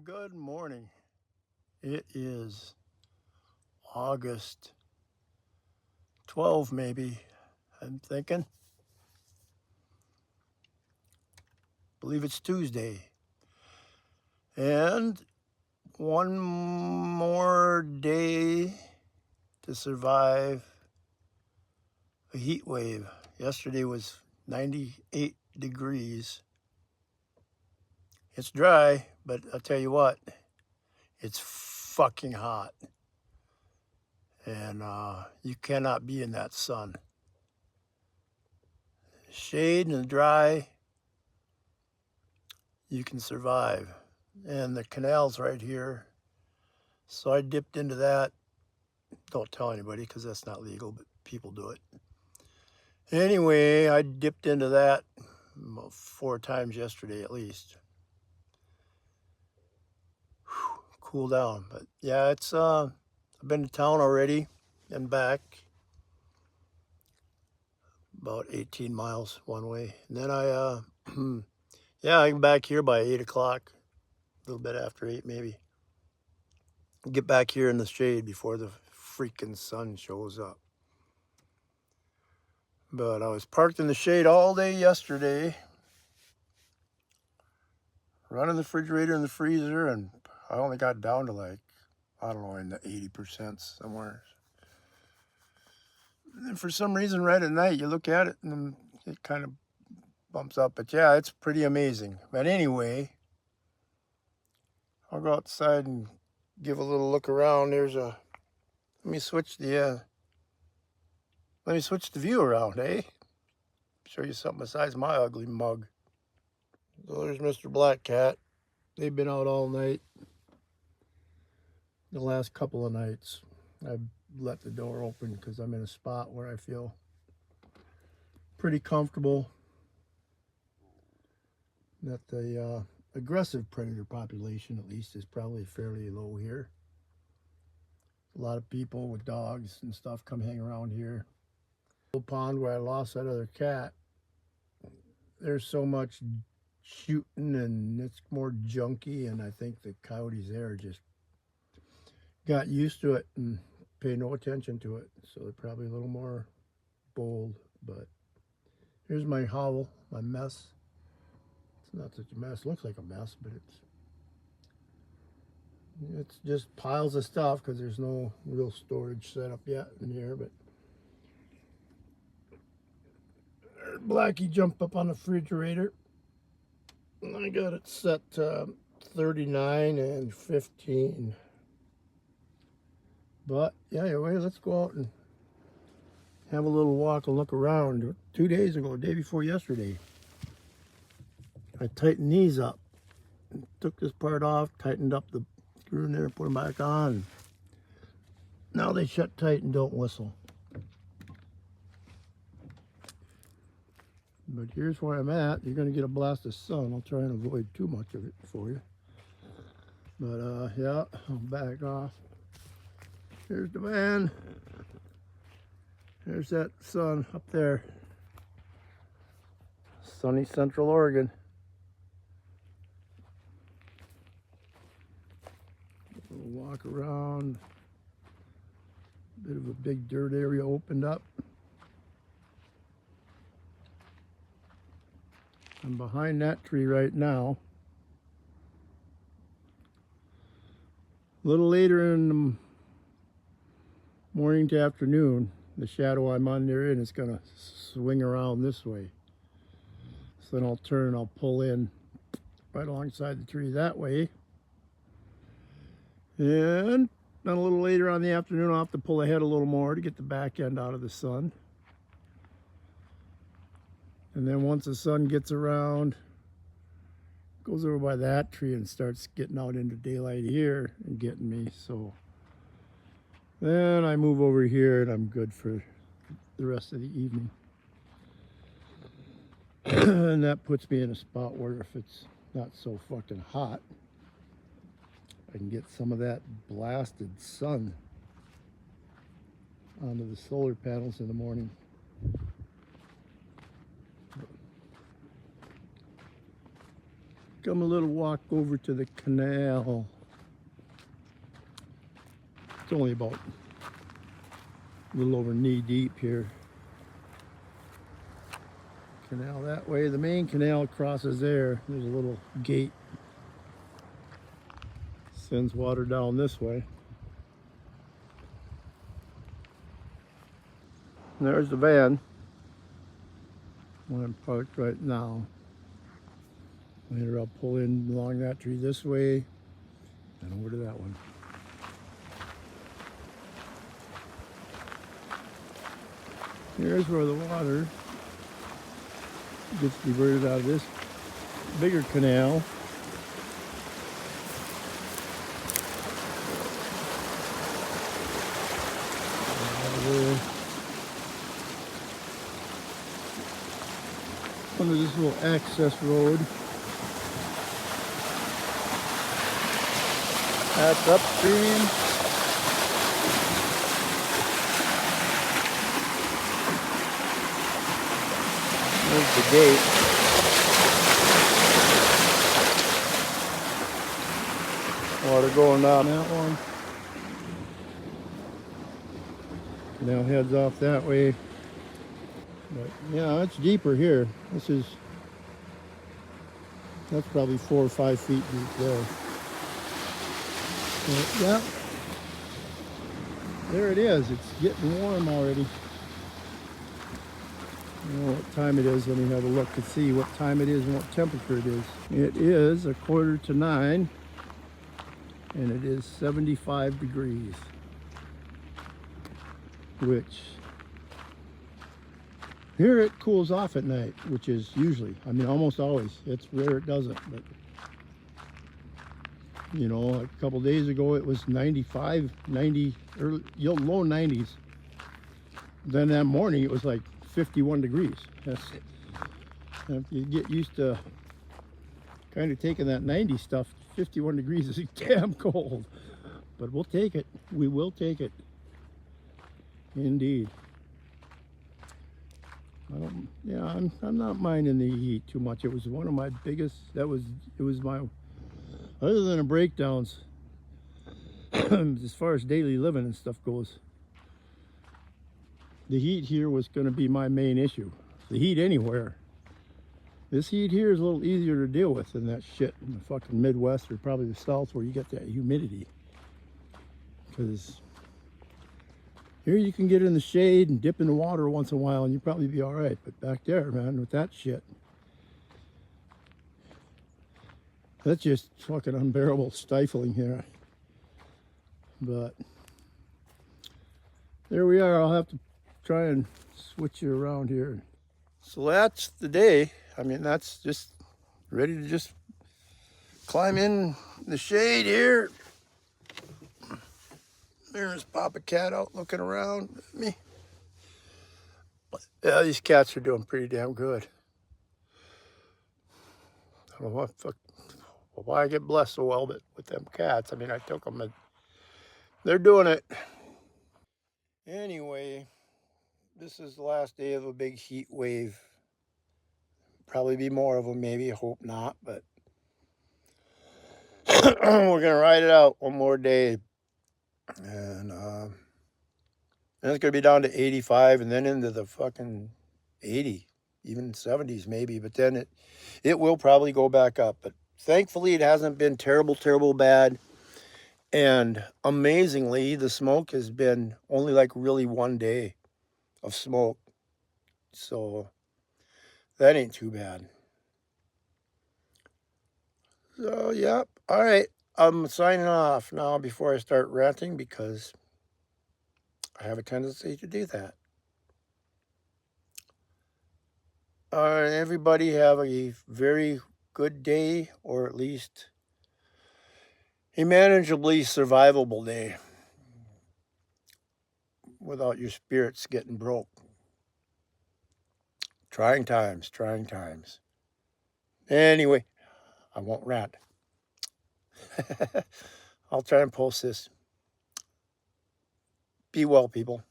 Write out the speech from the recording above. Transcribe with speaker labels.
Speaker 1: Good morning. It is August 12 maybe, I'm thinking. Believe it's Tuesday. And one more day to survive a heat wave. Yesterday was 98 degrees. It's dry, but I'll tell you what, it's fucking hot. And you cannot be in that sun. Shade and dry, you can survive. And the canal's right here. So I dipped into that. Don't tell anybody because that's not legal, but people do it. Anyway, I dipped into that 4 times yesterday at least. Whew, cool down. But yeah, it's I've been to town already and back. About 18 miles one way. And then I yeah, I'm back here by 8 o'clock. A little bit after 8 maybe. Get back here in the shade before the freaking sun shows up. But I was parked in the shade all day yesterday, running the refrigerator and the freezer, and I only got down to like, I don't know, in the 80% somewhere. And then for some reason, right at night, you look at it and it kind of bumps up. But yeah, it's pretty amazing. But anyway, I'll go outside and give a little look around. Let me switch the view around, eh? Show you something besides my ugly mug. So there's Mr. Black Cat. They've been out all night. The last couple of nights, I've let the door open because I'm in a spot where I feel pretty comfortable that the aggressive predator population, at least, is probably fairly low here. A lot of people with dogs and stuff come hang around here. The pond where I lost that other cat, there's so much shooting and it's more junky, and I think the coyotes there just got used to it and pay no attention to it, so they're probably a little more bold. But here's my hovel, my mess. It's not such a mess. It looks like a mess, but it's just piles of stuff because there's no real storage set up yet in here. But Blackie jumped up on the refrigerator. I got it set to 39 and 15. But yeah, anyway, let's go out and have a little walk and look around. 2 days ago, the day before yesterday, I tightened these up. Took this part off, tightened up the screw in there, put them back on. Now they shut tight and don't whistle. But here's where I'm at. You're going to get a blast of sun. I'll try and avoid too much of it for you. But yeah, I'll back off. Here's the van. There's that sun up there. Sunny Central Oregon. We'll walk around. Bit of a big dirt area opened up. I'm behind that tree right now. A little later in the morning to afternoon, the shadow I'm under in is going to swing around this way. So then I'll turn and I'll pull in right alongside the tree that way. And then a little later on in the afternoon, I'll have to pull ahead a little more to get the back end out of the sun. And then once the sun gets around, goes over by that tree and starts getting out into daylight here and getting me. So then I move over here and I'm good for the rest of the evening. And that puts me in a spot where if it's not so fucking hot, I can get some of that blasted sun onto the solar panels in the morning. come a little walk over to the canal. It's only about a little over knee deep here. Canal that way. The main canal crosses there. There's a little gate. Sends water down this way. And there's the van. Where I'm parked right now. Later I'll pull in along that tree this way and over to that one. Here's where the water gets diverted out of this bigger canal. Under this little access road. That's upstream. There's the gate. Water going down that one. Now heads off that way. But yeah, it's deeper here. That's probably 4 or 5 feet deep there. But, yeah, there it is. It's getting warm already. I don't know what time it is. Let me have a look to see what time it is and what temperature it is. It is 8:45, and it is 75 degrees, which here it cools off at night, which is usually, I mean, almost always. It's rare it doesn't, but you know, a couple days ago it was 95, 90, early, low 90s. Then that morning it was like 51 degrees. You get used to kind of taking that 90 stuff. 51 degrees is damn cold, but we'll take it. We will take it. Indeed. I'm not minding the heat too much. It was one of my biggest, it was my, other than the breakdowns, as far as daily living and stuff goes, the heat here was going to be my main issue. The heat anywhere. This heat here is a little easier to deal with than that shit in the fucking Midwest or probably the South where you get that humidity. Because here you can get in the shade and dip in the water once in a while and you'll probably be all right. But back there, man, with that shit, that's just fucking unbearable, stifling here. But there we are. I'll have to try and switch you around here. So that's the day. I mean, that's just ready to just climb in the shade here. There's Papa Cat out looking around at me. Yeah, these cats are doing pretty damn good. I don't know why I get blessed so well, but with them cats, I mean, I took them and they're doing it. Anyway, this is the last day of a big heat wave. Probably be more of them, maybe. I hope not, but we're gonna ride it out one more day, and then it's gonna be down to 85, and then into the fucking 80, even 70s maybe. But then it will probably go back up. But thankfully, it hasn't been terrible bad. And amazingly, the smoke has been only like really 1 day of smoke, so that ain't too bad. So, yeah. All right. I'm signing off now before I start ranting because I have a tendency to do that. All right, everybody have a very good day, or at least a manageably survivable day without your spirits getting broke. Trying times. Anyway, I won't rant. I'll try and post this. Be well, people.